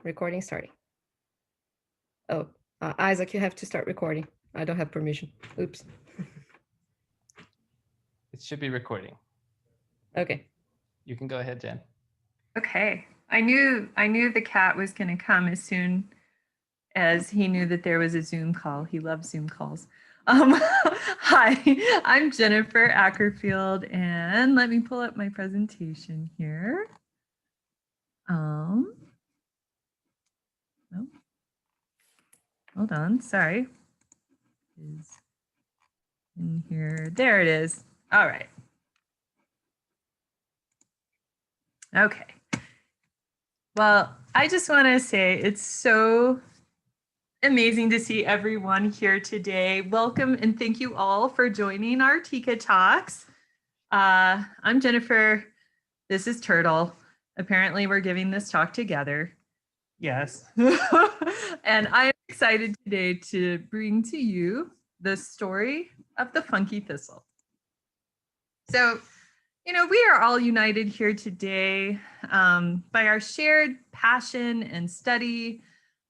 Recording starting. Oh, Isaac, you have to start recording. I don't have permission. Oops. It should be recording. Okay. You can go ahead, Jen. Okay. I knew the cat was going to come as soon as he knew that there was a Zoom call. He loves Zoom calls. Hi, I'm Jennifer Ackerfield, and let me pull up my presentation here. Oh, hold on. Sorry. Is in here. There it is. All right. Okay. Well, I just want to say it's so amazing to see everyone here today. Welcome and thank you all for joining our TICA Talks. I'm Jennifer. This is Turtle. Apparently, we're giving this talk together. Yes. And I'm excited today to bring to you the story of the Funky Thistle. So, we are all united here today by our shared passion and study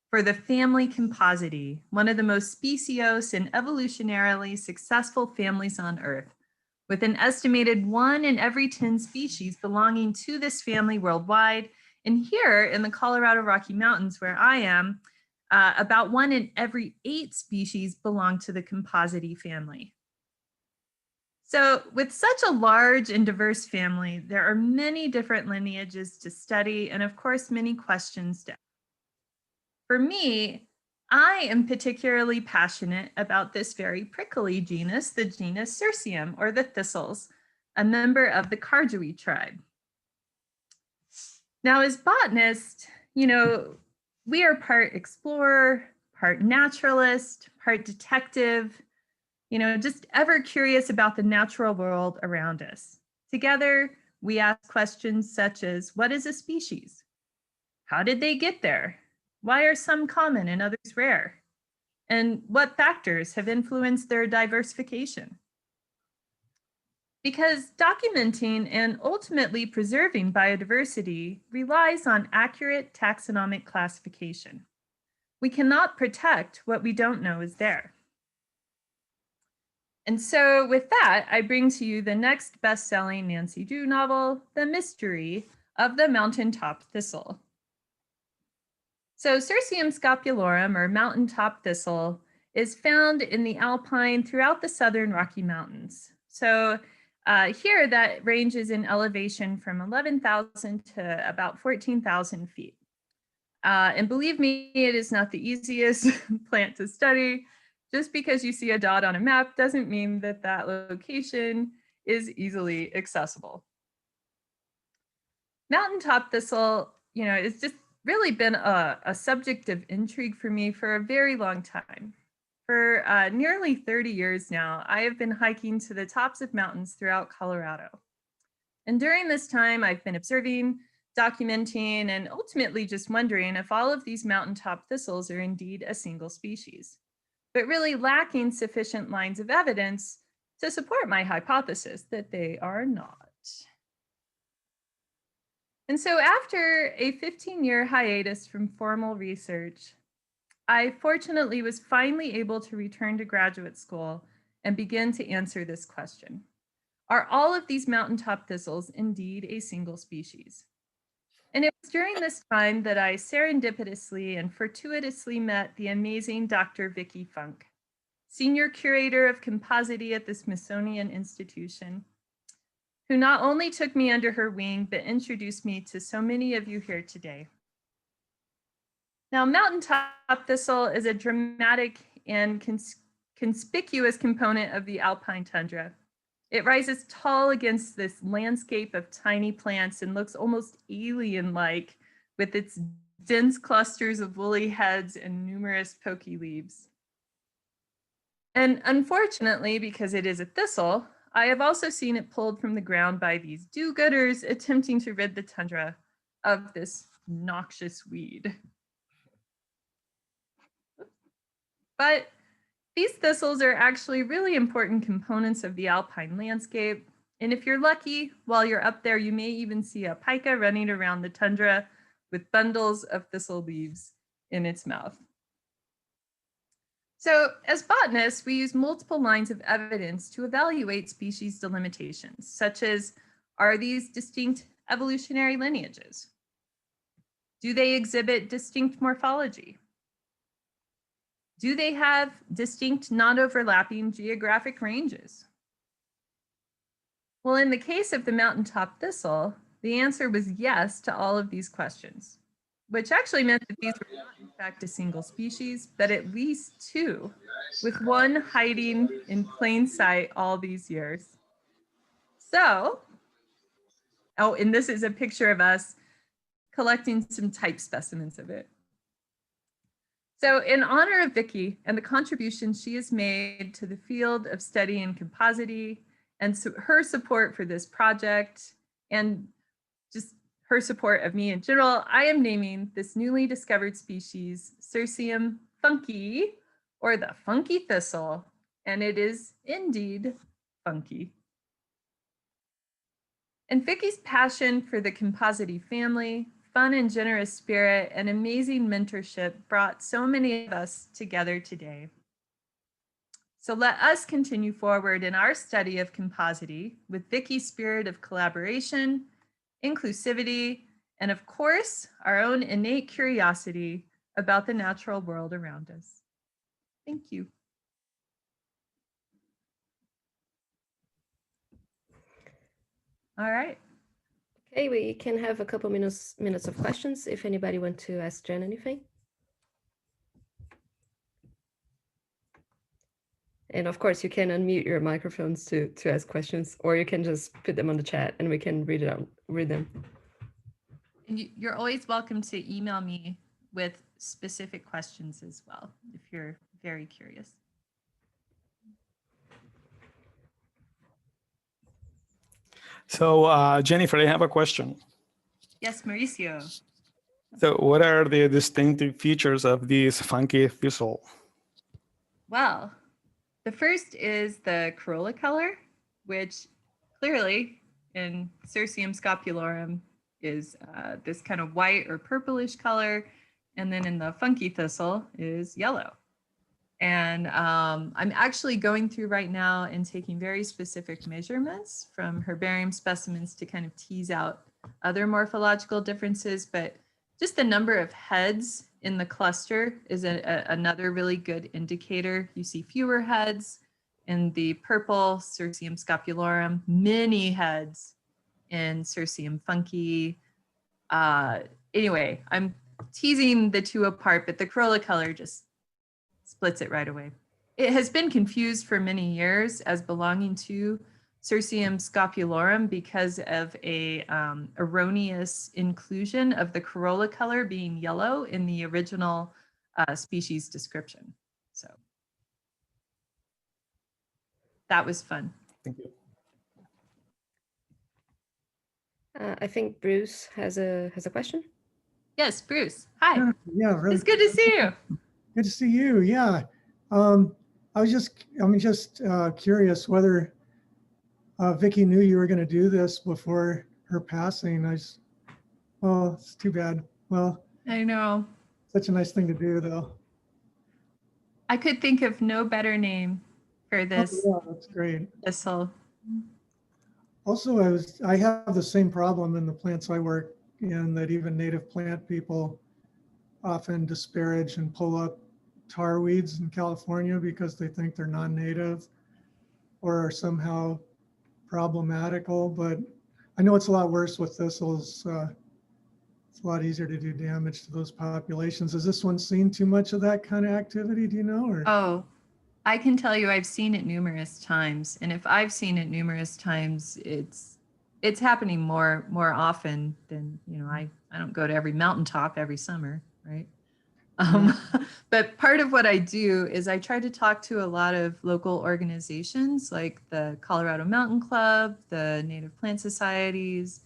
for the family Compositae, one of the most speciose and evolutionarily successful families on Earth, with an estimated 1 in every 10 species belonging to this family worldwide. And here in the Colorado Rocky Mountains, where I am, about 1 in every 8 species belong to the Compositae family. So with such a large and diverse family, there are many different lineages to study and of course, many questions to ask. For me, I am particularly passionate about this very prickly genus, the genus Cirsium, or the thistles, a member of the Carjoey tribe. Now, as botanists, we are part explorer, part naturalist, part detective, just ever curious about the natural world around us. Together, we ask questions such as, what is a species? How did they get there? Why are some common and others rare? And what factors have influenced their diversification? Because documenting and ultimately preserving biodiversity relies on accurate taxonomic classification. We cannot protect what we don't know is there. And so with that, I bring to you the next best-selling Nancy Drew novel, The Mystery of the Mountaintop Thistle. So Cirsium scopulorum, or mountaintop thistle, is found in the alpine throughout the southern Rocky Mountains. So here that ranges in elevation from 11,000 to about 14,000 feet. And believe me, it is not the easiest plant to study. Just because you see a dot on a map doesn't mean that that location is easily accessible. Mountaintop thistle, it's just really been a subject of intrigue for me for a very long time. For nearly 30 years now, I have been hiking to the tops of mountains throughout Colorado. And during this time, I've been observing, documenting, and ultimately just wondering if all of these mountaintop thistles are indeed a single species, but really lacking sufficient lines of evidence to support my hypothesis that they are not. And so after a 15-year hiatus from formal research, I fortunately was finally able to return to graduate school and begin to answer this question. Are all of these mountaintop thistles indeed a single species? And it was during this time that I serendipitously and fortuitously met the amazing Dr. Vicki Funk, Senior Curator of Compositae at the Smithsonian Institution, who not only took me under her wing, but introduced me to so many of you here today. Now, mountaintop thistle is a dramatic and conspicuous component of the alpine tundra. It rises tall against this landscape of tiny plants and looks almost alien-like with its dense clusters of woolly heads and numerous pokey leaves. And unfortunately, because it is a thistle, I have also seen it pulled from the ground by these do-gooders attempting to rid the tundra of this noxious weed. But these thistles are actually really important components of the alpine landscape. And if you're lucky, while you're up there, you may even see a pika running around the tundra with bundles of thistle leaves in its mouth. So as botanists, we use multiple lines of evidence to evaluate species delimitations, such as, are these distinct evolutionary lineages? Do they exhibit distinct morphology? Do they have distinct non-overlapping geographic ranges? Well, in the case of the mountaintop thistle, the answer was yes to all of these questions, which actually meant that these were not in fact a single species, but at least two, with one hiding in plain sight all these years. So, oh, and this is a picture of us collecting some type specimens of it. So in honor of Vicki and the contributions she has made to the field of studying compositae and her support for this project and just her support of me in general, I am naming this newly discovered species Syrsium funky, or the funky thistle, and it is indeed funky. And Vicki's passion for the Compositae family, fun and generous spirit, and amazing mentorship brought so many of us together today. So let us continue forward in our study of Compositae with Vicki's spirit of collaboration, inclusivity, and of course, our own innate curiosity about the natural world around us. Thank you. All right. Okay, we can have a couple minutes of questions if anybody wants to ask Jen anything. And of course, you can unmute your microphones to ask questions, or you can just put them on the chat and we can read them. And you're always welcome to email me with specific questions as well, if you're very curious. So Jennifer, I have a question. Yes, Mauricio. So what are the distinctive features of this funky thistle? Well, the first is the corolla color, which clearly in Syrsium scopulorum is this kind of white or purplish color. And then in the funky thistle is yellow. And I'm actually going through right now and taking very specific measurements from herbarium specimens to kind of tease out other morphological differences. But just the number of heads in the cluster is another really good indicator. You see fewer heads in the purple Syrsium scopulorum, many heads in Syrsium funky. Anyway, I'm teasing the two apart, but the corolla color just splits it right away. It has been confused for many years as belonging to Syrsium scopulorum because of a erroneous inclusion of the corolla color being yellow in the original species description. So that was fun. Thank you. I think Bruce has a question. Yes, Bruce. Hi. Yeah, really. It's good to see you. Good to see you. Yeah. I'm just curious whether Vicki knew you were going to do this before her passing. Well, it's too bad. Well, I know. such a nice thing to do, though. I could think of no better name for this Oh, yeah, that's great. thistle. Also, I have the same problem in the plants I work in, that even native plant people often disparage and pull up tar weeds in California because they think they're non-native or are somehow problematical. But I know it's a lot worse with thistles. It's a lot easier to do damage to those populations. Has this one seen too much of that kind of activity? Do you know? Or? Oh, I can tell you I've seen it numerous times. And if I've seen it numerous times, it's happening more often than, you know, I don't go to every mountaintop every summer, right? But part of what I do is I try to talk to a lot of local organizations like the Colorado Mountain Club, the Native Plant Societies,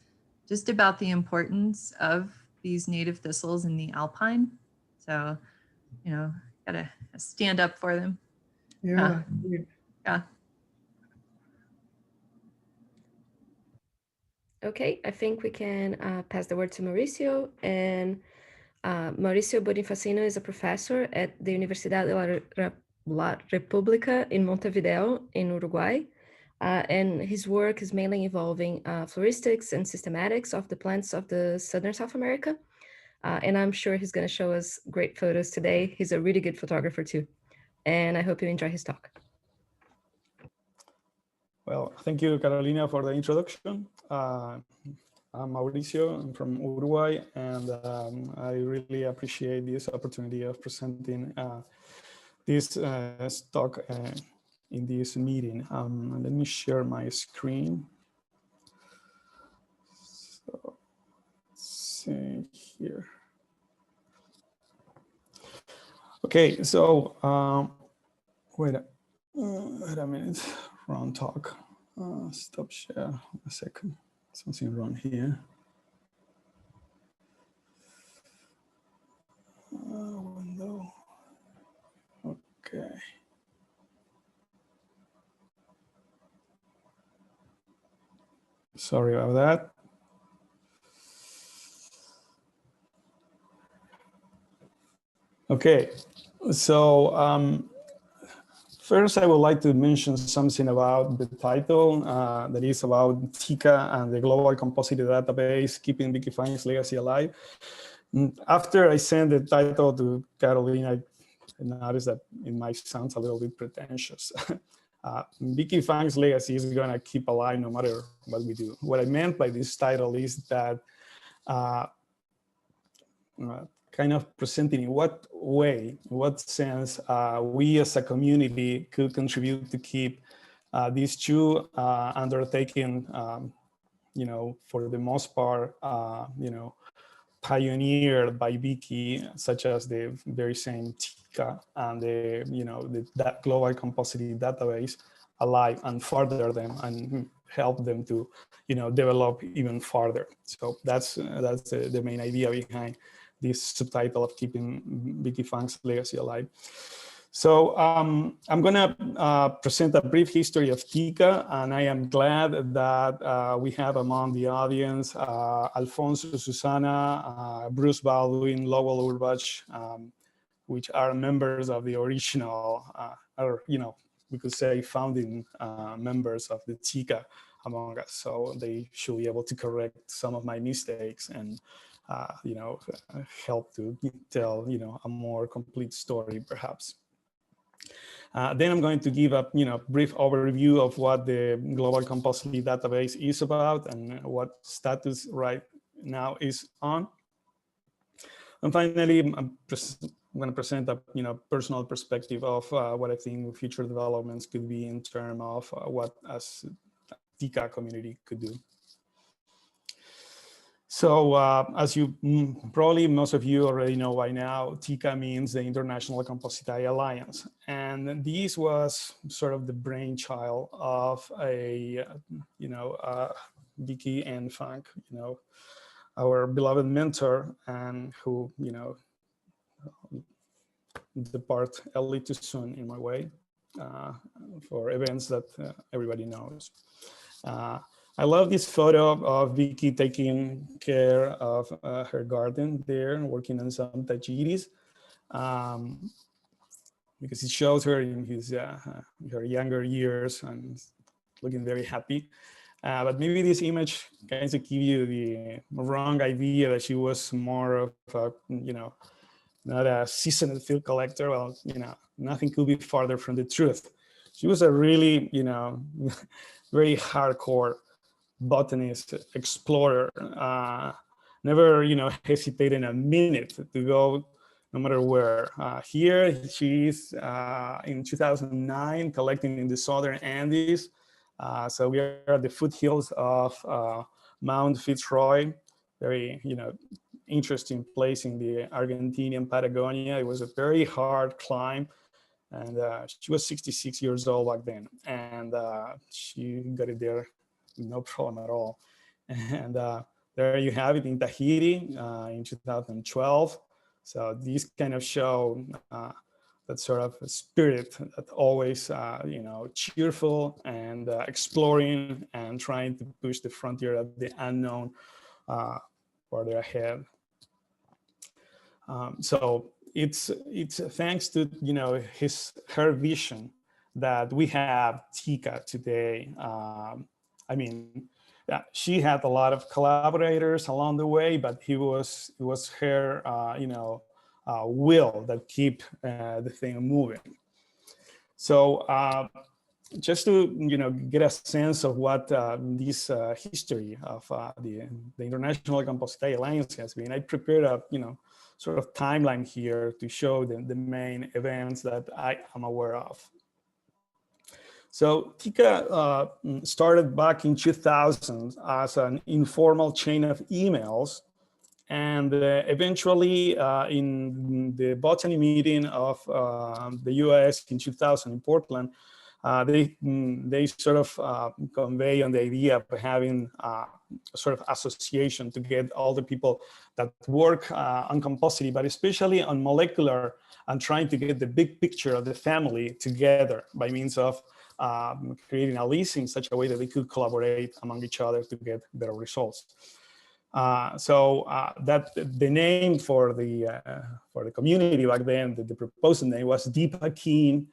just about the importance of these native thistles in the alpine. So, you know, gotta stand up for them. Yeah. Yeah. Okay, I think we can pass the word to Mauricio. And Mauricio Bonifacino is a professor at the Universidad de la República in Montevideo in Uruguay. And his work is mainly involving floristics and systematics of the plants of the Southern South America. And I'm sure he's going to show us great photos today. He's a really good photographer too. And I hope you enjoy his talk. Well, thank you, Carolina, for the introduction. I'm Mauricio, I'm from Uruguay, and I really appreciate this opportunity of presenting this talk in this meeting. Let me share my screen. So, let's see here. Okay, so wait a minute, wrong talk. Stop share, a second, something wrong here. Window, okay. Sorry about that. Okay, so first I would like to mention something about the title that is about TICA and the Global Compositae Database, Keeping Vicki Funk's Legacy Alive. After I sent the title to Carolina, I noticed that it might sound a little bit pretentious. Vicki Funk's legacy is going to keep alive no matter what we do. What I meant by this title is that kind of presenting in what way, in what sense we as a community could contribute to keep these two undertaking, for the most part, pioneered by Vicki, such as the very same TICA and that Global Compositae Database alive, and further them and help them to, develop even further. So that's the main idea behind this subtitle of Keeping Vicki Funk's Legacy Alive. So I'm going to present a brief history of TICA, and I am glad that we have among the audience Alfonso, Susana, Bruce Baldwin, Lowell Urbach, which are members of the original, or we could say founding members of the TICA among us. So they should be able to correct some of my mistakes and help to tell a more complete story, perhaps. Then I'm going to give a brief overview of what the Global Compositae Database is about and what status right now is on. And finally, I'm going to present a personal perspective of what I think future developments could be in terms of what as TICA community could do. So as you probably most of you already know by now, TICA means the International Compositae Alliance. And this was sort of the brainchild of a, Vicki and Funk, our beloved mentor, and who, depart early too soon in my way for events that everybody knows. I love this photo of Vicki taking care of her garden there, working on some tachiris, because it shows her in her younger years and looking very happy. But maybe this image kind of give you the wrong idea that she was more of a, not a seasoned field collector. Well, nothing could be farther from the truth. She was a really, very hardcore botanist, explorer, never, hesitated a minute to go no matter where. Here she is in 2009 collecting in the Southern Andes. So we are at the foothills of Mount Fitzroy, very, interesting place in the Argentinian Patagonia. It was a very hard climb. And she was 66 years old back then. And she got it there, no problem at all. And there you have it in Tahiti in 2012. So these kind of show that sort of spirit that always, cheerful and exploring and trying to push the frontier of the unknown further ahead. So it's thanks to her vision that we have TICA today. I mean, yeah, she had a lot of collaborators along the way, but it was her will that keep the thing moving. So just to get a sense of what this history of the International Compositae Alliance has been, I prepared a sort of timeline here to show the main events that I am aware of. So TICA started back in 2000 as an informal chain of emails, and eventually in the botany meeting of the US in 2000 in Portland, they sort of convey on the idea of having a sort of association to get all the people that work on Compulsory, but especially on molecular, and trying to get the big picture of the family together by means of creating a list in such a way that they could collaborate among each other to get better results. So that the name for the community back then, the proposed name was Deep Akin,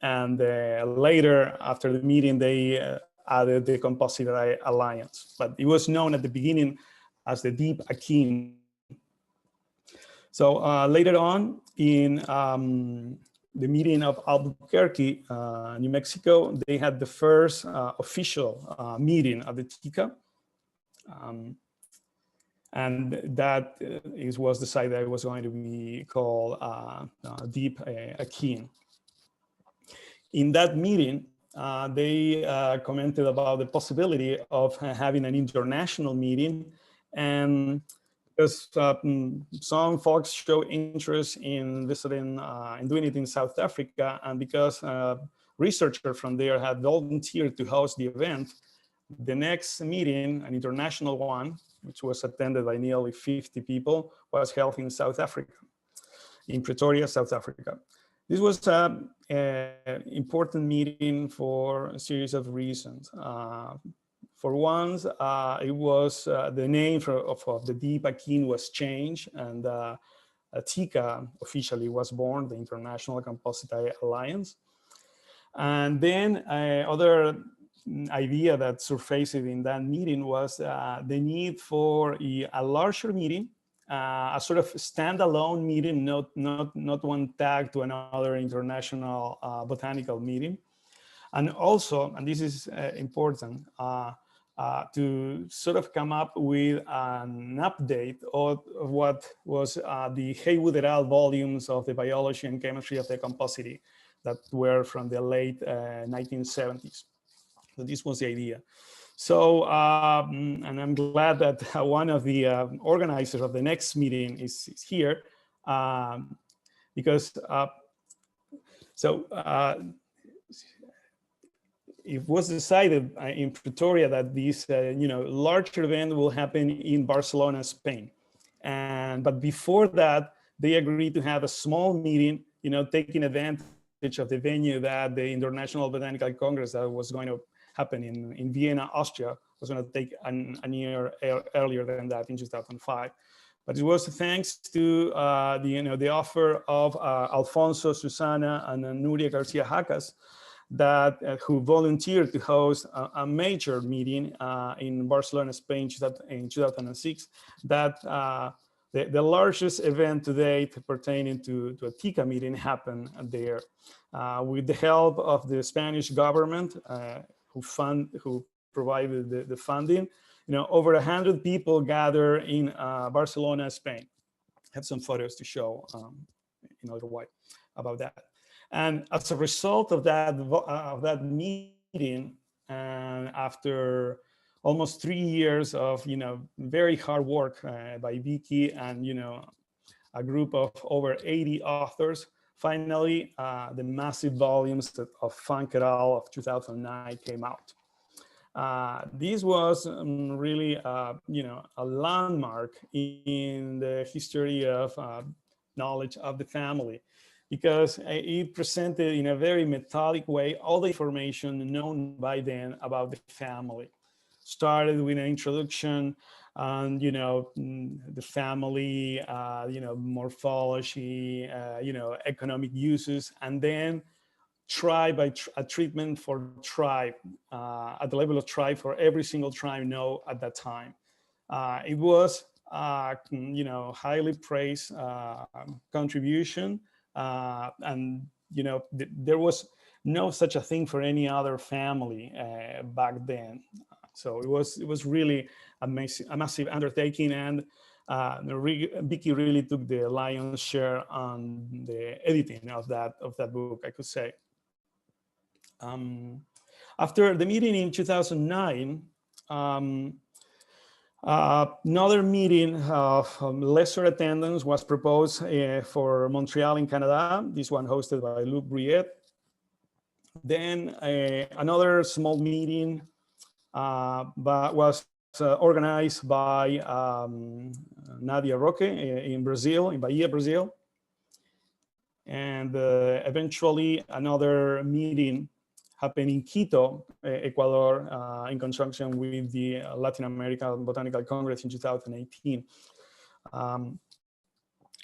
and later after the meeting they added the Composite Alliance, but it was known at the beginning as the Deep Akin. So later on in the meeting of Albuquerque, New Mexico, they had the first official meeting of the TICA. And that was the site that was going to be called Deep Akin. In that meeting, they commented about the possibility of having an international meeting, and because some folks show interest in visiting and doing it in South Africa, and because researchers from there had volunteered to host the event, the next meeting, an international one, which was attended by nearly 50 people, was held in South Africa, in Pretoria, South Africa. This was an important meeting for a series of reasons. For once, it was the name of the Deep Akin was changed, and TICA officially was born, the International Compositae Alliance. And then other idea that surfaced in that meeting was the need for a larger meeting, a sort of standalone meeting, not one tagged to another international botanical meeting. And also, and this is important, to sort of come up with an update of what was the Haywood et al. Volumes of the biology and chemistry of the Composite that were from the late 1970s. So this was the idea. So, and I'm glad that one of the organizers of the next meeting is here, because it was decided in Pretoria that this larger event will happen in Barcelona, Spain. But before that, they agreed to have a small meeting, taking advantage of the venue that the International Botanical Congress that was going to happen in Vienna, Austria, was going to take a year earlier than that in 2005. But it was thanks to the offer of Alfonso, Susana, and Nuria Garcia Jacas, that who volunteered to host a major meeting in Barcelona, Spain in 2006, that the largest event to date pertaining to a TICA meeting happened there, with the help of the Spanish government, who provided the funding. Over 100 people gather in Barcelona, Spain. I have some photos to show in other way about that. And as a result of that meeting, and after almost 3 years of very hard work by Vicki and a group of over 80 authors, finally the massive volumes of Funk et al. Of 2009 came out. This was really a landmark in the history of knowledge of the family, because it presented in a very methodic way all the information known by then about the family. Started with an introduction on, the family, morphology, economic uses, and then a treatment for tribe, at the level of tribe for every single tribe known at that time. It was, highly praised contribution, and there was no such a thing for any other family back then. So it was really a massive undertaking, and Vicki really took the lion's share on the editing of that book, I could say. After the meeting in 2009, another meeting of lesser attendance was proposed for Montreal in Canada, this one hosted by Luc Briet. Then another small meeting but was organized by Nadia Roque in Brazil, in Bahia, Brazil. And eventually another meeting happened in Quito, Ecuador, in conjunction with the Latin American Botanical Congress in 2018.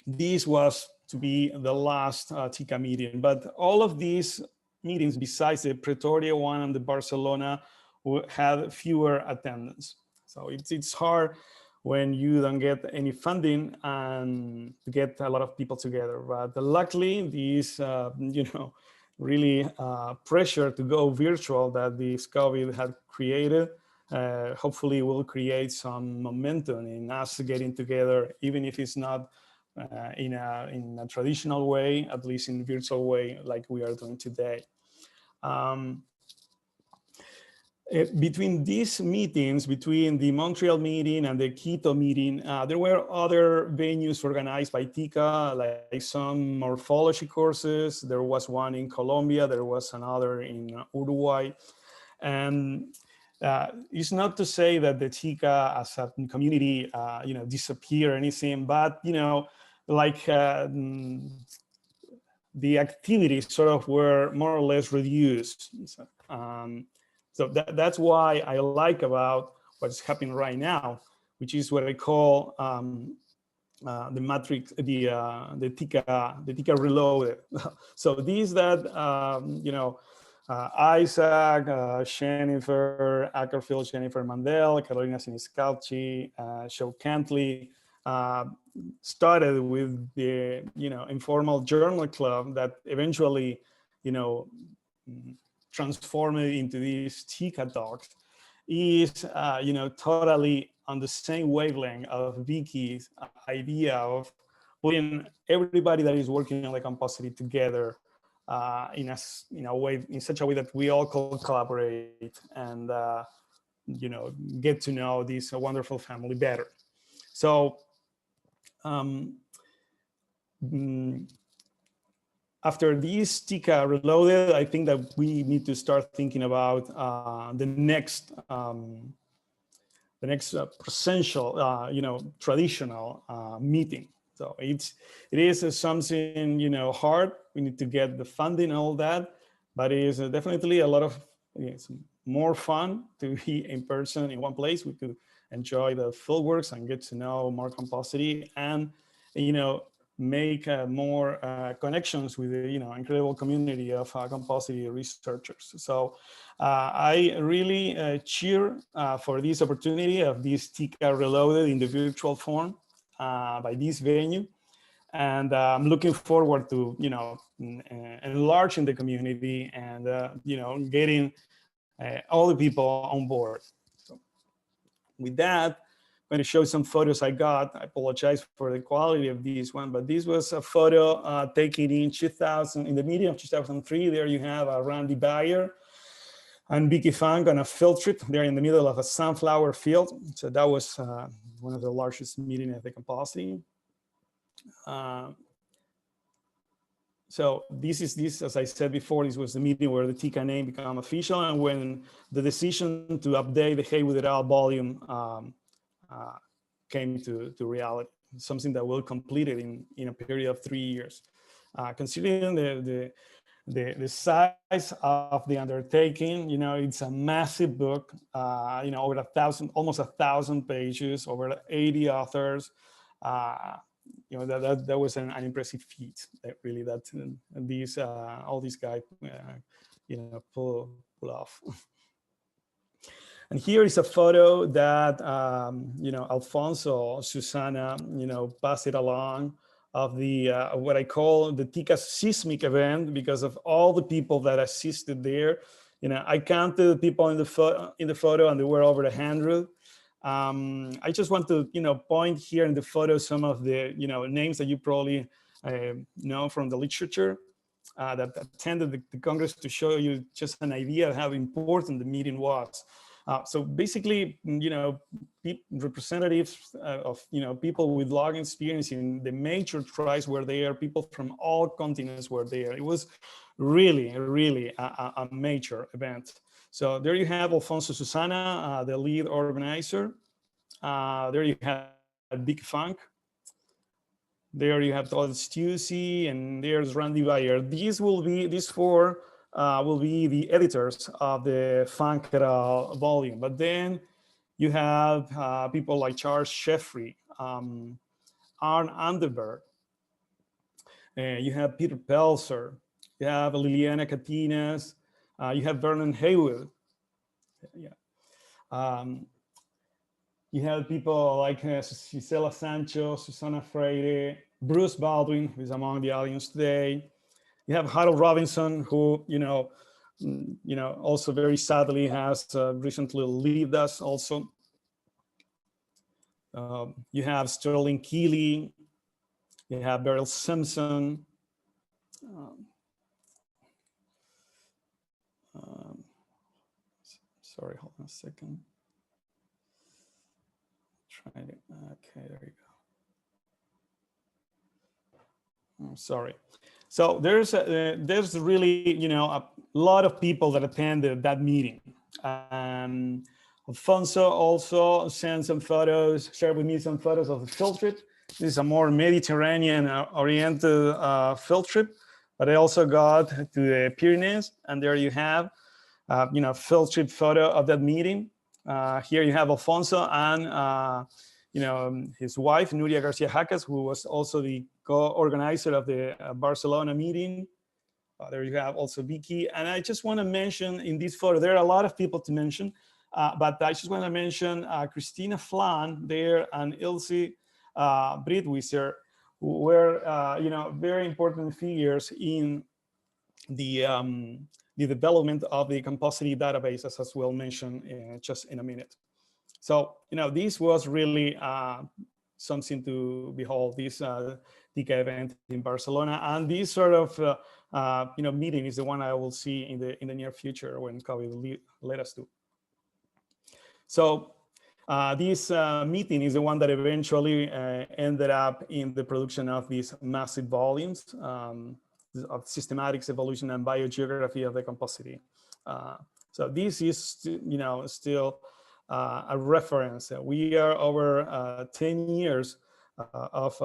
This was to be the last TICA meeting, but all of these meetings, besides the Pretoria one and the Barcelona, had fewer attendance. So it's hard when you don't get any funding and to get a lot of people together. But luckily, this, really pressure to go virtual that this COVID had created, hopefully will create some momentum in us getting together, even if it's not in a traditional way, at least in a virtual way, like we are doing today. Between these meetings, between the Montreal meeting and the Quito meeting, there were other venues organized by TICA, like some morphology courses. There was one in Colombia, there was another in Uruguay. And it's not to say that the TICA as a community, disappear or anything, but, like the activities sort of were more or less reduced. So that's why I like about what's happening right now, which is what I call the matrix, the TICA reloaded. So these that Isaac, Jennifer Ackerfield, Jennifer Mandel, Carolina Siniscalchi, Joe Cantley started with the informal journal club that eventually transformed into these TICATalks, is totally on the same wavelength of Vicki's idea of putting everybody that is working on the Compulsory together in such a way that we all collaborate and get to know this wonderful family better. So after this TICA reloaded, I think that we need to start thinking about the next presential, traditional meeting. So it is something hard. We need to get the funding and all that, but it is definitely a lot of it's more fun to be in person in one place. We could enjoy the fieldworks and get to know more Compulsory and make more connections with the incredible community of Compulsory researchers. So I really cheer for this opportunity of this TICA Reloaded in the virtual form by this venue, and I'm looking forward to enlarging the community and getting all the people on board. So with that, I'm going to show some photos I got. I apologize for the quality of this one, but this was a photo taken in the meeting of 2003. There you have Randy Bayer and Vicki Funk on a field trip. They're in the middle of a sunflower field. So that was one of the largest meetings at the Compulsory. So this, as I said before, this was the meeting where the TICA name became official, and when the decision to update the Haywood et al. Volume came to reality, something that will complete it in a period of 3 years. Considering the size of the undertaking, it's a massive book, over 1,000, almost 1,000 pages, over 80 authors. That was an impressive feat that really all these guys, pull off. And here is a photo that, Alfonso, Susana, passed it along of the what I call the TICA seismic event, because of all the people that assisted there. I counted the people in the photo, and there were over 100. I just want to, point here in the photo some of the, names that you probably know from the literature that attended the Congress, to show you just an idea of how important the meeting was. So basically, representatives of, people with long experience in the major tribes were there. People from all continents were there. It was really, really a major event. So there you have Alfonso, Susana, the lead organizer. There you have Vicki Funk. There you have Todd Stussy, and there's Randy Bayer. These four will be the editors of the Funk volume. But then you have people like Charles Sheffrey, Arne Anderberg, you have Peter Pelzer, you have Liliana Catinas, you have Vernon Haywood. You have people like Gisela Sancho, Susana Freire, Bruce Baldwin, who is among the audience today. You have Harold Robinson, who, also very sadly has recently left us also. You have Sterling Keeley. You have Beryl Simpson. Sorry, hold on a second. Try it. Okay, there you go. I'm sorry. So there's really, a lot of people that attended that meeting. Alfonso also sent some photos, shared with me some photos of the field trip. This is a more Mediterranean-oriented field trip, but I also got to the Pyrenees, and there you have, field trip photo of that meeting. Here you have Alfonso and, his wife, Nuria Garcia Jacas, who was also the co-organizer of the Barcelona meeting. There you have also Vicki. And I just want to mention in this photo, there are a lot of people to mention, but I just want to mention Christina Flan there and Ilse Bridwisser, who were, very important figures in the development of the Compulsory database, as we'll mention just in a minute. So, this was really something to behold, this TICA event in Barcelona. And this sort of, meeting is the one I will see in the near future when COVID let us do. So this meeting is the one that eventually ended up in the production of these massive volumes of systematics, evolution, and biogeography of the Composite. So this is, still a reference. We are over 10 years of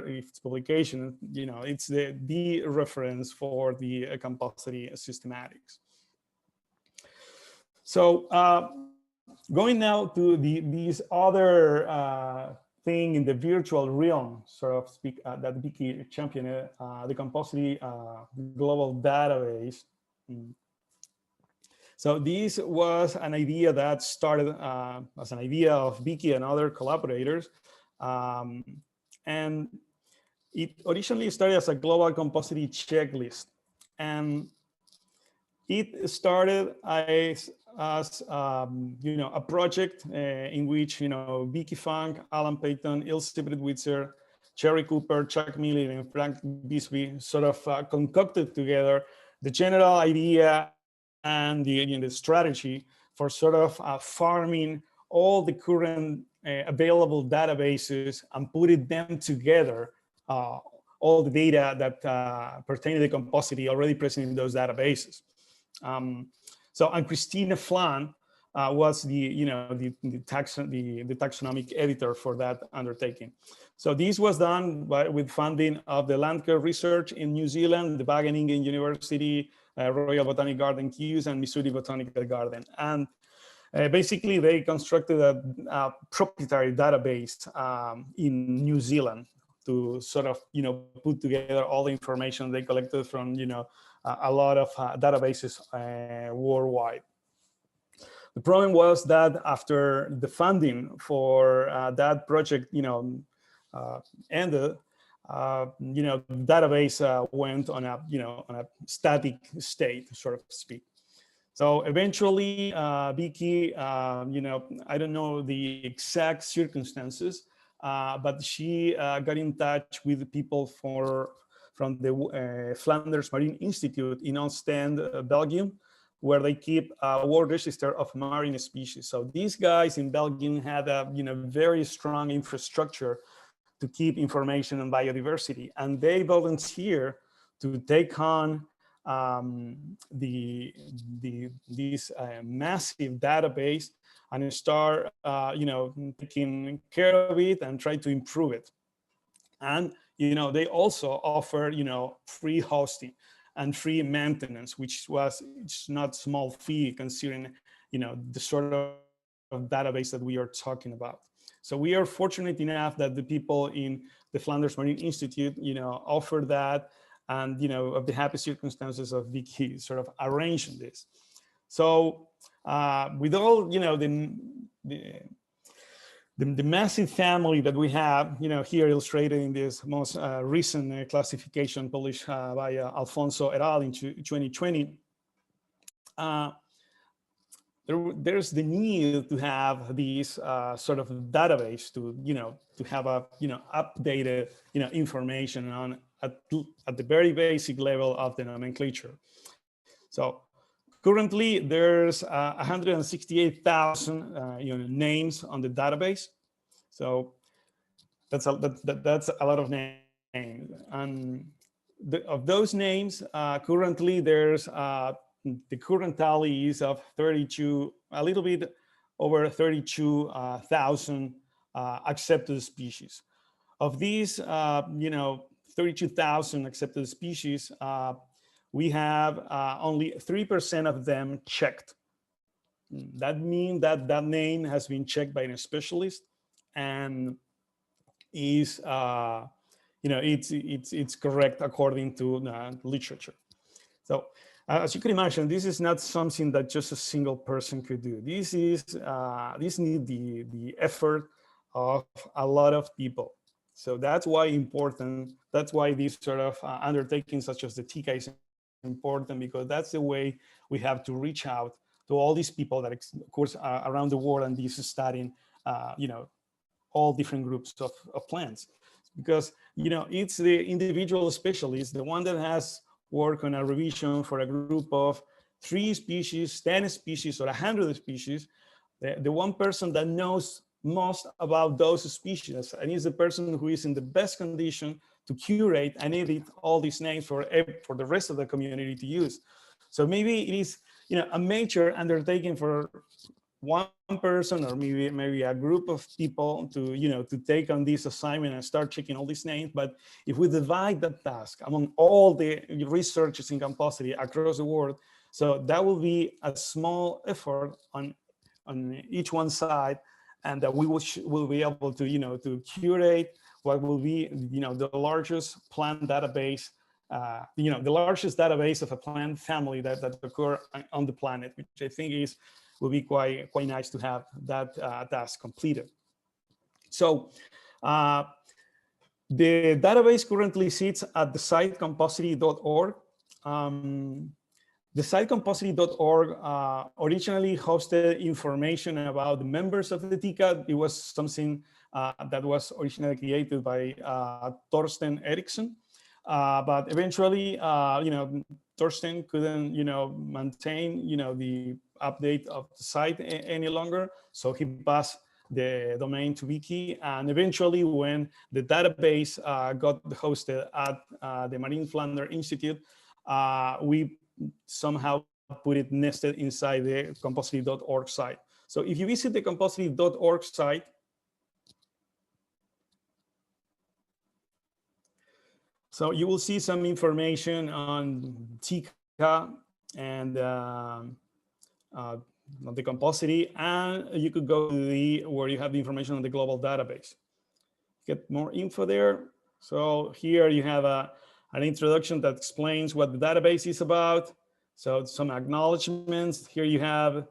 its publication. It's the reference for the Composite systematics. So going now to these other thing in the virtual realm, sort of speak, that Vicki championed, the Composite Global Database. So this was an idea that started as an idea of Vicki and other collaborators. And it originally started as a global Composite checklist. And it started as a project in which, Vicki Funk, Alan Payton, Ilse Bridwisser, Cherry Cooper, Chuck Miller, and Frank Bisbee sort of concocted together the general idea and the strategy for sort of farming all the current available databases and putting them together, all the data that pertain to the Composite already present in those databases. So, and Christina Flan was the taxonomic editor for that undertaking. So this was done with funding of the Landcare Research in New Zealand, the Wageningen University, Royal Botanic Garden Kews, and Missouri Botanical Garden. And basically, they constructed a proprietary database in New Zealand to sort of, put together all the information they collected from, a lot of databases worldwide. The problem was that after the funding for that project, ended, the database went on a static state, so to speak. So eventually, Vicki, I don't know the exact circumstances, but she got in touch with people from the Flanders Marine Institute in Ostend, Belgium, where they keep a world register of marine species. So these guys in Belgium had a very strong infrastructure to keep information on biodiversity, and they volunteer to take on this massive database and start taking care of it and try to improve it. And they also offer free hosting and free maintenance, which it's not small fee considering the sort of database that we are talking about. So we are fortunate enough that the people in the Flanders Marine Institute offer that, and of the happy circumstances of Vicki sort of arranging this. So with all the massive family that we have, here illustrated in this most recent classification published by Alfonso et al. In 2020, there's the need to have these sort of database to have a updated information on at the very basic level of the nomenclature. So currently there's 168,000 names on the database. So that's a lot of names. And of those names, currently there's the current tally is of 32, a little bit over 32,000 accepted species. Of these, 32,000 accepted species, we have only 3% of them checked. That means that that name has been checked by a specialist and is, it's correct according to literature. So as you can imagine, this is not something that just a single person could do. This needs the effort of a lot of people. So that's why important. That's why these sort of undertakings such as the TICA is important, because that's the way we have to reach out to all these people that, of course, around the world, and this is studying, all different groups of plants, because it's the individual specialist, the one that has worked on a revision for a group of 3 species, 10 species, or 100 species, the one person that knows most about those species, and is the person who is in the best condition to curate and edit all these names for the rest of the community to use. So maybe it is a major undertaking for one person, or maybe a group of people to take on this assignment and start checking all these names. But if we divide that task among all the researchers in Compulsory across the world, so that will be a small effort on each one side, and that we will be able to to curate what will be the largest plant database, the largest database of a plant family that occur on the planet, which I think will be quite nice to have that task completed. So the database currently sits at the site composite.org. The site composite.org originally hosted information about the members of the TICA. It was something that was originally created by Torsten Eriksson, but eventually, Torsten couldn't, maintain, the update of the site any longer, so he passed the domain to Vicki. And eventually, when the database got hosted at the Marine Flanders Institute, we somehow put it nested inside the composite.org site. So if you visit the composite.org site, so you will see some information on TICA and the Compulsory, and you could go to the where you have the information on the global database. Get more info there. So here you have an introduction that explains what the database is about. So some acknowledgements. Here you have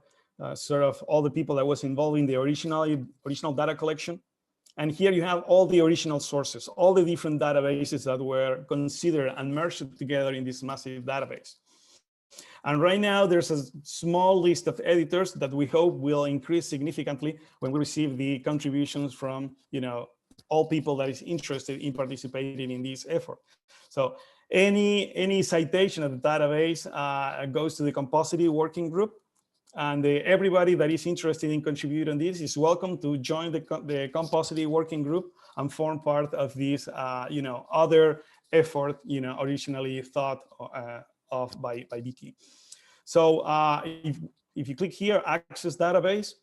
sort of all the people that was involved in the original data collection. And here you have all the original sources, all the different databases that were considered and merged together in this massive database. And right now there's a small list of editors that we hope will increase significantly when we receive the contributions from, all people that is interested in participating in this effort. So any citation of the database goes to the Composite working group. And everybody that is interested in contributing this is welcome to join the Composite working group and form part of this, other effort, originally thought of by Vicki. So if you click here, access database,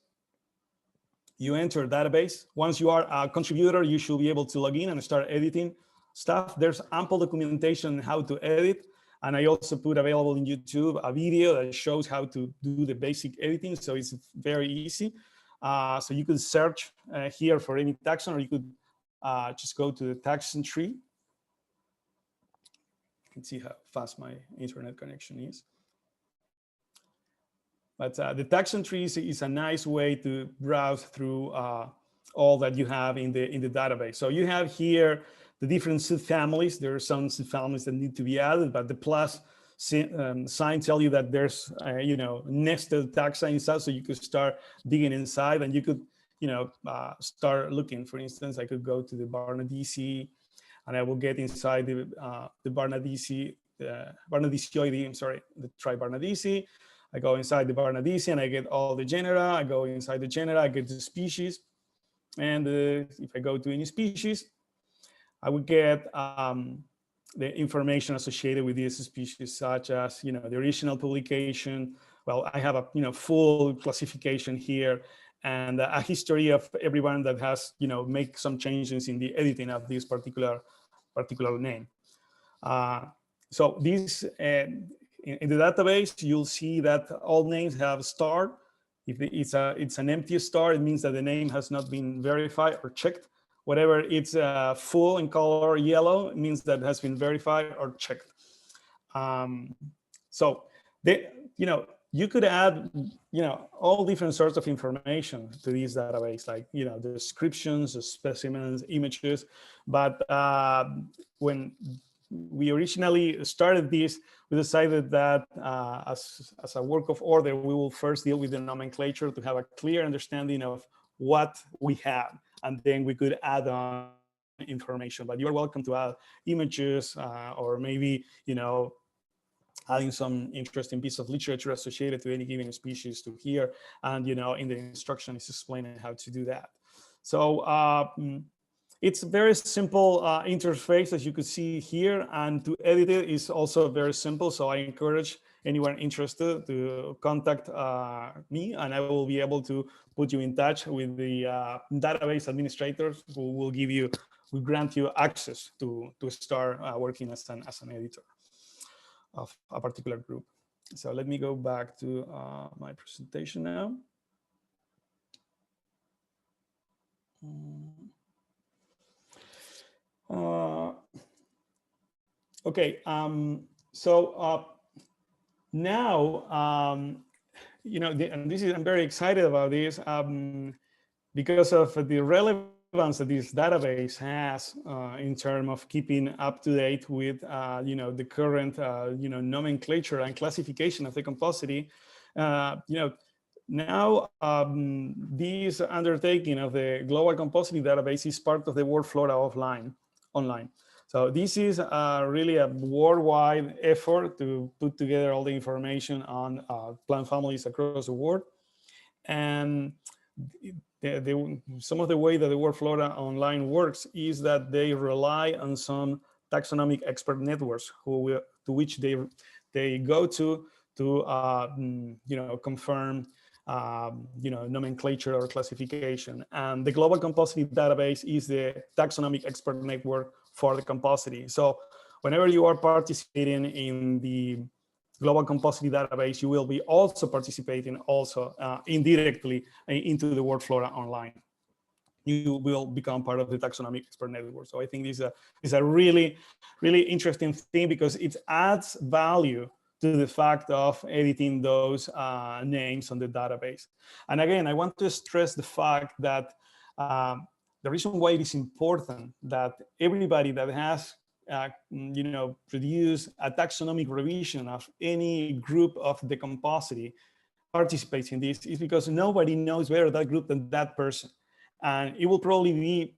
you enter database. Once you are a contributor, you should be able to log in and start editing stuff. There's ample documentation on how to edit. And I also put available in YouTube a video that shows how to do the basic editing. So it's very easy. So you could search here for any taxon, or you could just go to the taxon tree. You can see how fast my internet connection is. But the taxon tree is a nice way to browse through all that you have in the database. So you have here the different subfamilies. There are some subfamilies that need to be added, but the plus sign tell you that there's nested taxa inside, so you could start digging inside, and you could start looking. For instance, I could go to the Barnardisi, and I will get inside the Barnardisi, Barnardicioides, I'm sorry, the tribe Barnardisi. I go inside the Barnardisi and I get all the genera. I go inside the genera, I get the species, and if I go to any species, I would get the information associated with these species, such as the original publication. Well, I have a full classification here, and a history of everyone that has make some changes in the editing of this particular name. So this in the database, you'll see that all names have a star. If it's an empty star, it means that the name has not been verified or checked. Whatever it's full in color yellow, it means that it has been verified or checked. So you could add all different sorts of information to this database, like descriptions, specimens, images. But when we originally started this, we decided that as a work of order, we will first deal with the nomenclature to have a clear understanding of what we have, and then we could add on information. But you are welcome to add images or maybe adding some interesting piece of literature associated to any given species to here, and in the instruction is explaining how to do that. So it's a very simple interface, as you could see here, and to edit it is also very simple. So I encourage anyone interested to contact me, and I will be able to put you in touch with the database administrators who will grant you access to start working as an editor of a particular group. So let me go back to my presentation now. Okay, so now, and this is, I'm very excited about this because of the relevance that this database has in terms of keeping up to date with, the current, nomenclature and classification of the Compulsory. Now, this undertaking of the Global Compositae Database is part of the World Flora online. So this is really a worldwide effort to put together all the information on plant families across the world. And some of the way that the World Flora Online works is that they rely on some taxonomic expert networks to which they go to confirm nomenclature or classification. And the Global Compositae Database is the taxonomic expert network for the Compulsory. So whenever you are participating in the Global Compositae Database, you will be also participating indirectly into the WordFlora Online. You will become part of the taxonomic expert network. So I think this is a really, really interesting thing because it adds value to the fact of editing those names on the database. And again, I want to stress the fact that the reason why it is important that everybody that has produce a taxonomic revision of any group of the Compositae participates in this is because nobody knows better that group than that person. And it will probably be,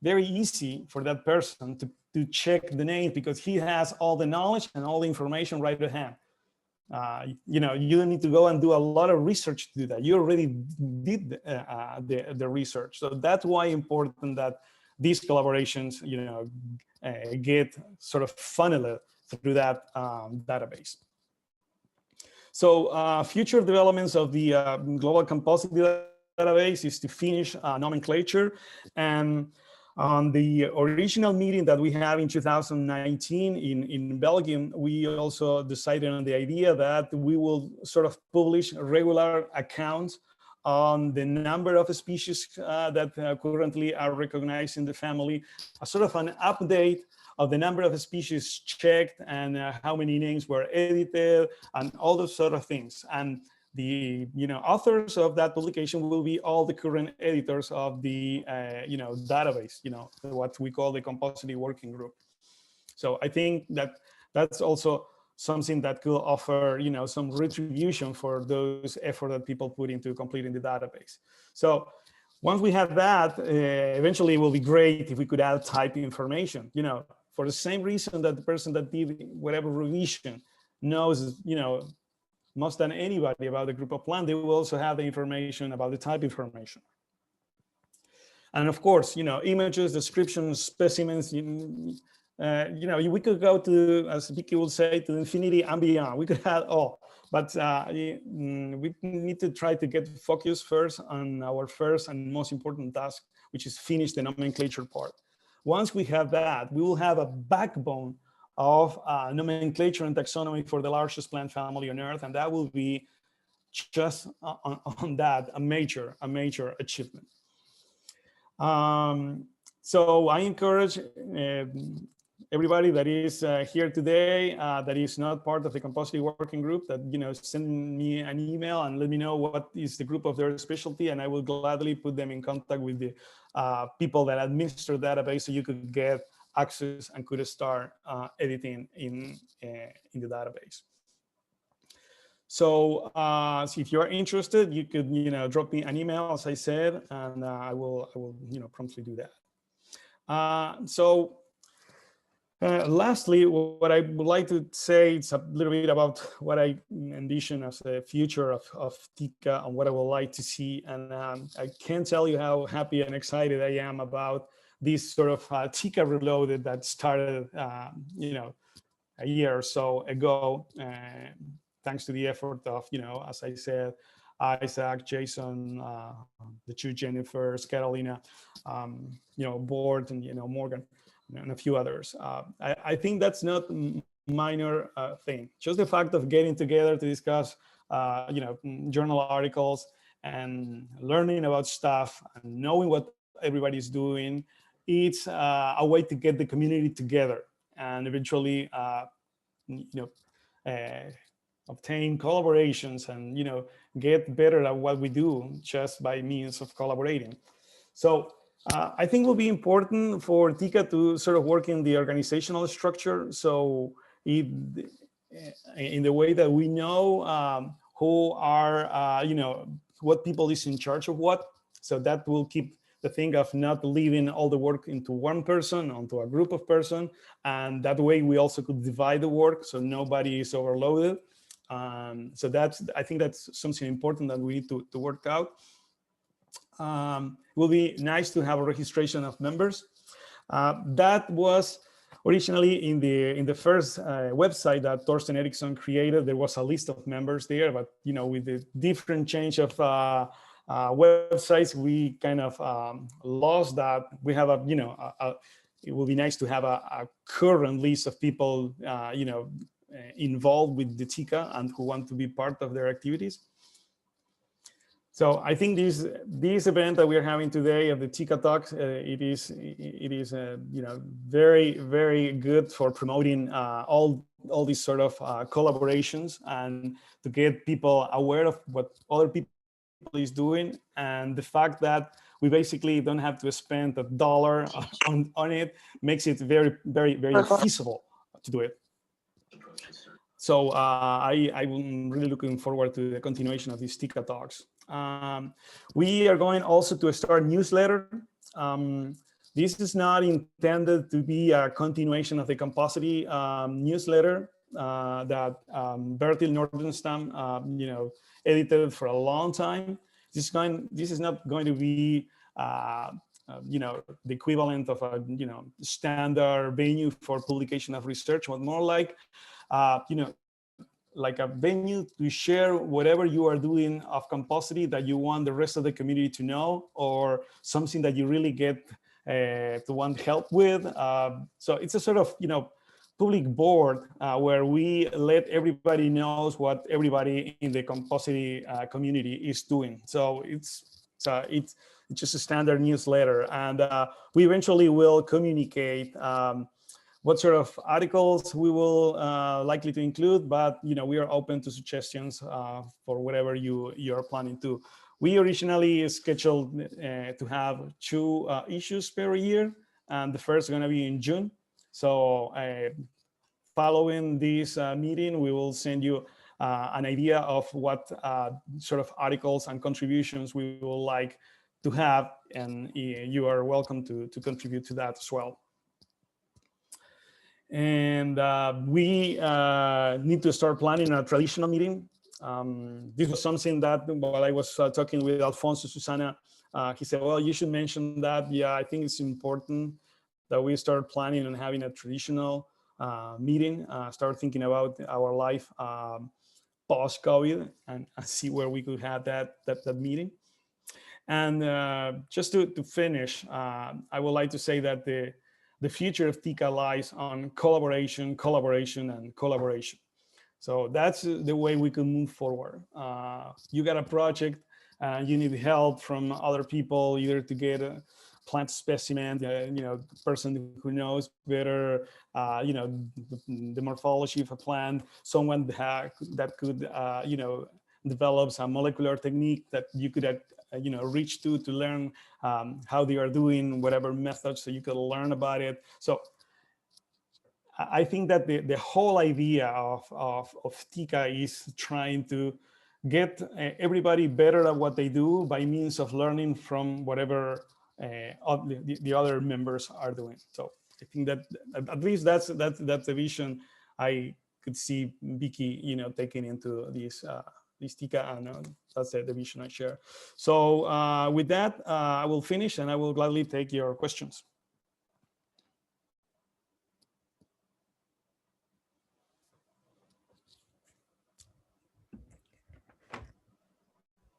very easy for that person to check the name because he has all the knowledge and all the information right at hand. You don't need to go and do a lot of research to do that. You already did the research. So that's why important that these collaborations, get sort of funneled through that database. So future developments of the Global Compositae Database is to finish nomenclature. And on the original meeting that we had in 2019 in Belgium, we also decided on the idea that we will sort of publish regular accounts on the number of species that currently are recognized in the family, a sort of an update of the number of species checked and how many names were edited and all those sort of things. And the authors of that publication will be all the current editors of the database, what we call the Compulsory Working Group. So I think that that's also something that could offer some retribution for those effort that people put into completing the database. So once we have that, eventually it will be great if we could add type information, for the same reason that the person that did whatever revision knows, most than anybody about the group of plants, they will also have the information about the type information. And of course, images, descriptions, specimens, we could go to, as Vicki will say, to infinity and beyond. We could have all, but we need to try to get focused first on our first and most important task, which is finish the nomenclature part. Once we have that, we will have a backbone of nomenclature and taxonomy for the largest plant family on Earth, and that will be just on that a major achievement. So I encourage everybody that is here today that is not part of the Compulsory Working Group that send me an email and let me know what is the group of their specialty, and I will gladly put them in contact with the people that administer the database so you could get access and could start editing in the database. So if you're interested, you could drop me an email, as I said, and I will promptly do that. Lastly, what I would like to say is a little bit about what I envision as the future of TICA and what I would like to see. And I can't tell you how happy and excited I am about this sort of TICA Reloaded that started, a year or so ago, thanks to the effort of, as I said, Isaac, Jason, the two Jennifers, Catalina, Board, and Morgan, and a few others. I think that's not minor thing. Just the fact of getting together to discuss, journal articles and learning about stuff and knowing what everybody's doing. It's a way to get the community together and eventually, obtain collaborations and, get better at what we do just by means of collaborating. So I think it will be important for TICA to sort of work in the organizational structure. So in the way that we know who are, what people is in charge of what. So that will keep the thing of not leaving all the work into one person, onto a group of person. And that way we also could divide the work so nobody is overloaded. So I think that's something important that we need to work out. It will be nice to have a registration of members. That was originally in the first website that Thorsten Eriksson created, there was a list of members there, but with the different change of websites, we kind of lost that. We have it would be nice to have a current list of people involved with the TICA and who want to be part of their activities. So I think this event that we are having today of the TICA Talks, it is very, very good for promoting all these sort of collaborations and to get people aware of what other people is doing, and the fact that we basically don't have to spend $1 on it makes it very, very, very feasible to do it. So I'm really looking forward to the continuation of these TICA Talks. We are going also to start a newsletter. This is not intended to be a continuation of the Compulsory newsletter that Bertil Nordenstam, edited for a long time. This is not going to be, the equivalent of a, standard venue for publication of research, but more like, like a venue to share whatever you are doing of Composite that you want the rest of the community to know, or something that you really get to want help with. So it's a sort of, public board where we let everybody knows what everybody in the Composite community is doing. So it's just a standard newsletter, and we eventually will communicate what sort of articles we will likely to include, but we are open to suggestions for whatever you are planning to. We originally scheduled to have 2 issues per year, and the first is going to be in June. So following this meeting, we will send you an idea of what sort of articles and contributions we will like to have, and you are welcome to contribute to that as well. And we need to start planning a traditional meeting. This was something that while I was talking with Alfonso Susana, he said, well, you should mention that. Yeah, I think it's important that we start planning on having a traditional meeting, start thinking about our life post-COVID, and see where we could have that meeting. And just to finish, I would like to say that the future of TICA lies on collaboration, collaboration, and collaboration. So that's the way we can move forward. You got a project, you need help from other people, either to get a plant specimen, the person who knows better, the morphology of a plant, someone that could, develops a molecular technique that you could reach to learn how they are doing whatever methods, so you could learn about it. So I think that the whole idea of TICA is trying to get everybody better at what they do by means of learning from whatever the other members are doing. So I think that at least that's the vision I could see Vicki, taking into this TICA, and that's the vision I share. So with that, I will finish, and I will gladly take your questions.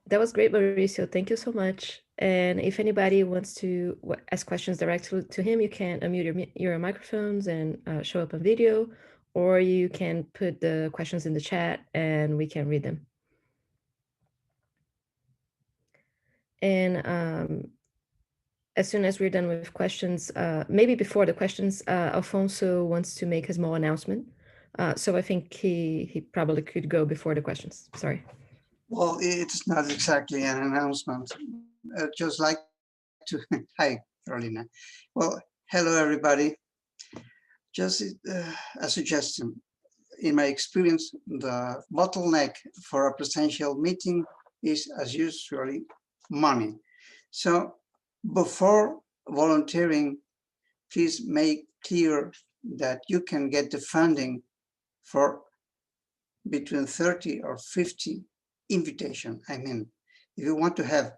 That was great, Mauricio. Thank you so much. And if anybody wants to ask questions directly to him, you can unmute your microphones and show up on video, or you can put the questions in the chat and we can read them. And as soon as we're done with questions, maybe before the questions, Alfonso wants to make a small announcement. So I think he probably could go before the questions. Sorry. Well, it's not exactly an announcement. I'd just like to, hi, Carolina. Well, hello, everybody. Just a suggestion. In my experience, the bottleneck for a presential meeting is, as usually, money. So before volunteering, please make clear that you can get the funding for between 30 or 50 invitation. I mean, if you want to have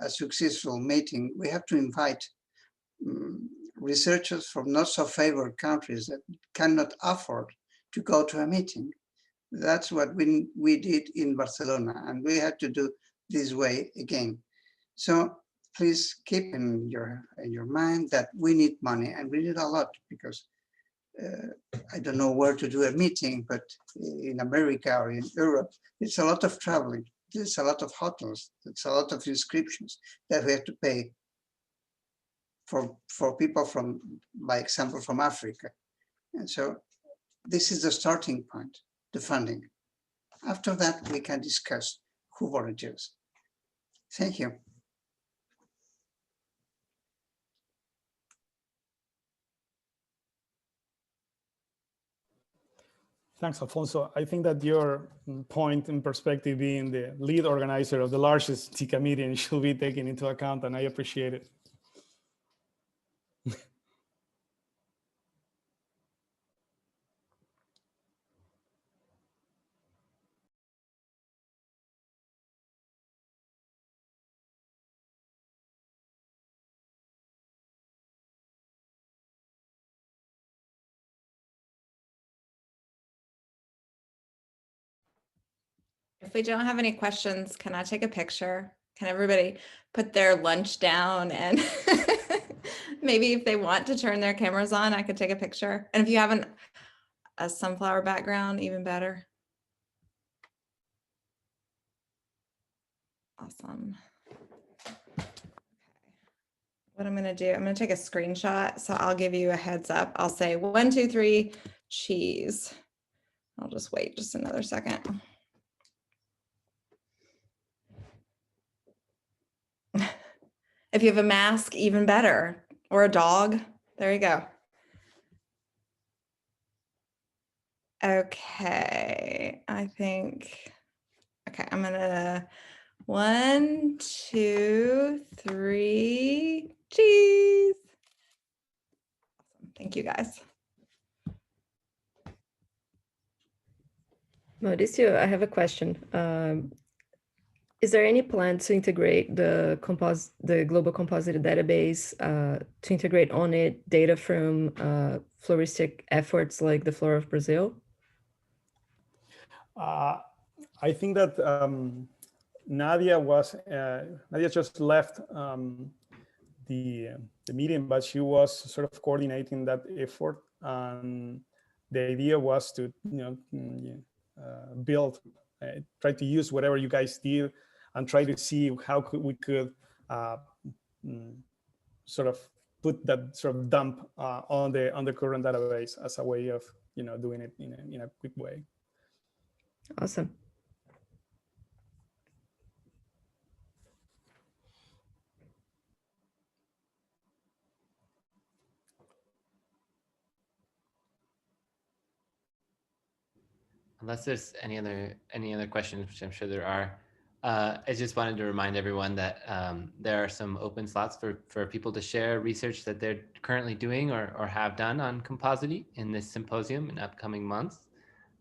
a successful meeting, we have to invite researchers from not so favored countries that cannot afford to go to a meeting. That's what we did in Barcelona, and we had to do this way again. So please keep in your mind that we need money, and we need a lot, because I don't know where to do a meeting, but in America or in Europe, it's a lot of traveling. There's a lot of hotels. It's a lot of inscriptions that we have to pay for people from, by example, from Africa. And so this is the starting point, the funding. After that, we can discuss who volunteers. Thank you. Thanks, Alfonso. I think that your point in perspective, being the lead organizer of the largest TICA meeting, should be taken into account, and I appreciate it. If we don't have any questions, can I take a picture? Can everybody put their lunch down, and maybe if they want to turn their cameras on, I could take a picture. And if you have a sunflower background, even better. Awesome. Okay. What I'm gonna do, I'm gonna take a screenshot. So I'll give you a heads up. I'll say 1, 2, 3, cheese. I'll just wait just another second. If you have a mask, even better, or a dog, there you go. Okay, I think, okay, I'm gonna 1, 2, 3, cheese. Awesome. Thank you, guys. Mauricio, I have a question. Is there any plan to integrate the Global Composite Database, to integrate on it data from floristic efforts like the Flora of Brazil? I think that Nadia just left the meeting, but she was sort of coordinating that effort. And the idea was to build, try to use whatever you guys did, and try to see how we could sort of put that sort of dump on the current database as a way of doing it in a quick way. Awesome. Unless there's any other questions, which I'm sure there are, I just wanted to remind everyone that there are some open slots for people to share research that they're currently doing or have done on Composite in this symposium in upcoming months.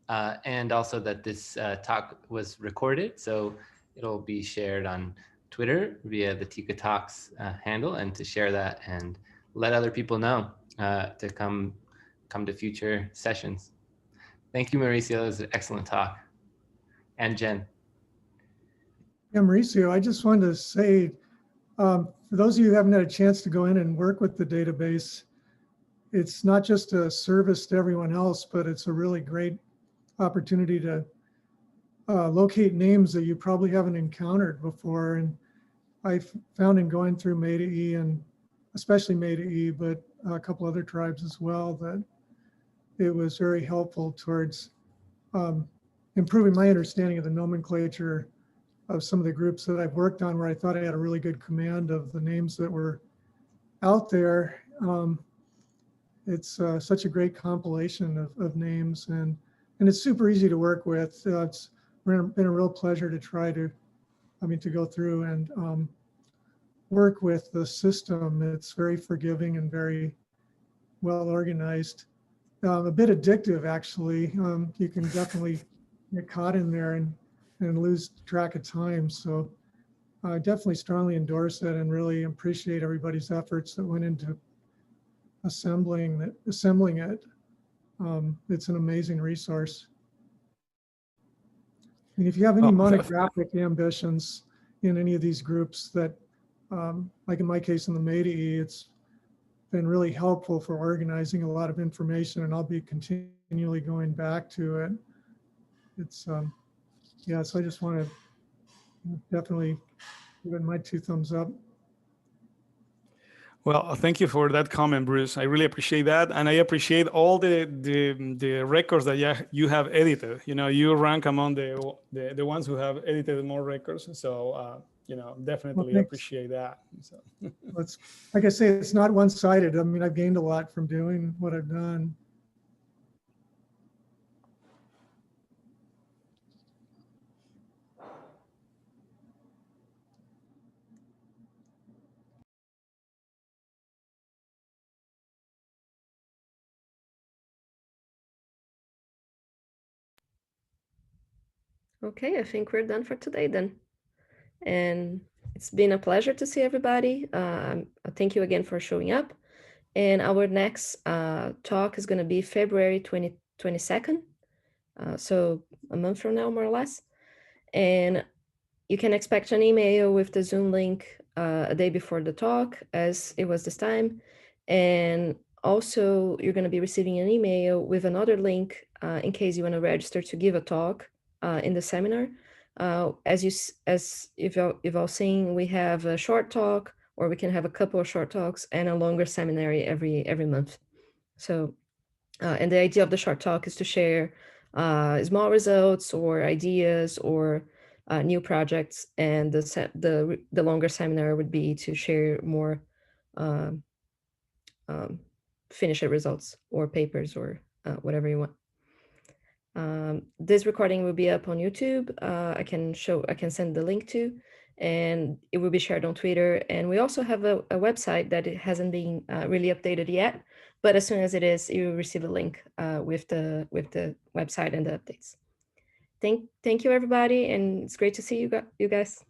And also that this talk was recorded, so it'll be shared on Twitter via the TICATalks handle, and to share that and let other people know to come to future sessions. Thank you, Mauricio. It was an excellent talk. And Jen. Yeah, Mauricio, I just wanted to say, for those of you who haven't had a chance to go in and work with the database, it's not just a service to everyone else, but it's a really great opportunity to locate names that you probably haven't encountered before. And I found in going through Meta-E, and especially Meta-E, but a couple other tribes as well, that it was very helpful towards improving my understanding of the nomenclature of some of the groups that I've worked on, where I thought I had a really good command of the names that were out there. It's such a great compilation of names, and it's super easy to work with. It's been a real pleasure to go through and work with the system. It's very forgiving and very well organized. A bit addictive, actually. You can definitely get caught in there and lose track of time. So I definitely strongly endorse it and really appreciate everybody's efforts that went into assembling it. It's an amazing resource. And if you have any monographic ambitions in any of these groups that, like in my case in the MEDI, it's been really helpful for organizing a lot of information, and I'll be continually going back to it. It's, yeah, so I just want to definitely give it my 2 thumbs up. Well, thank you for that comment, Bruce. I really appreciate that, and I appreciate all the records that you have edited. You know, you rank among the ones who have edited more records. So you know, definitely appreciate that. So. It's like I say, it's not one-sided. I mean, I've gained a lot from doing what I've done. Okay, I think we're done for today then. And it's been a pleasure to see everybody. Thank you again for showing up. And our next talk is going to be February 22nd. So a month from now, more or less. And you can expect an email with the Zoom link a day before the talk, as it was this time. And also, you're going to be receiving an email with another link in case you want to register to give a talk in the seminar. As you've all seen, we have a short talk, or we can have a couple of short talks and a longer seminary every month. So, and the idea of the short talk is to share small results or ideas or new projects, and the longer seminar would be to share more finished results or papers or whatever you want. This recording will be up on YouTube. I can send the link to, and it will be shared on Twitter. And we also have a website that it hasn't been really updated yet, but as soon as it is, you will receive a link with the website and the updates. Thank you, everybody, and it's great to see you guys.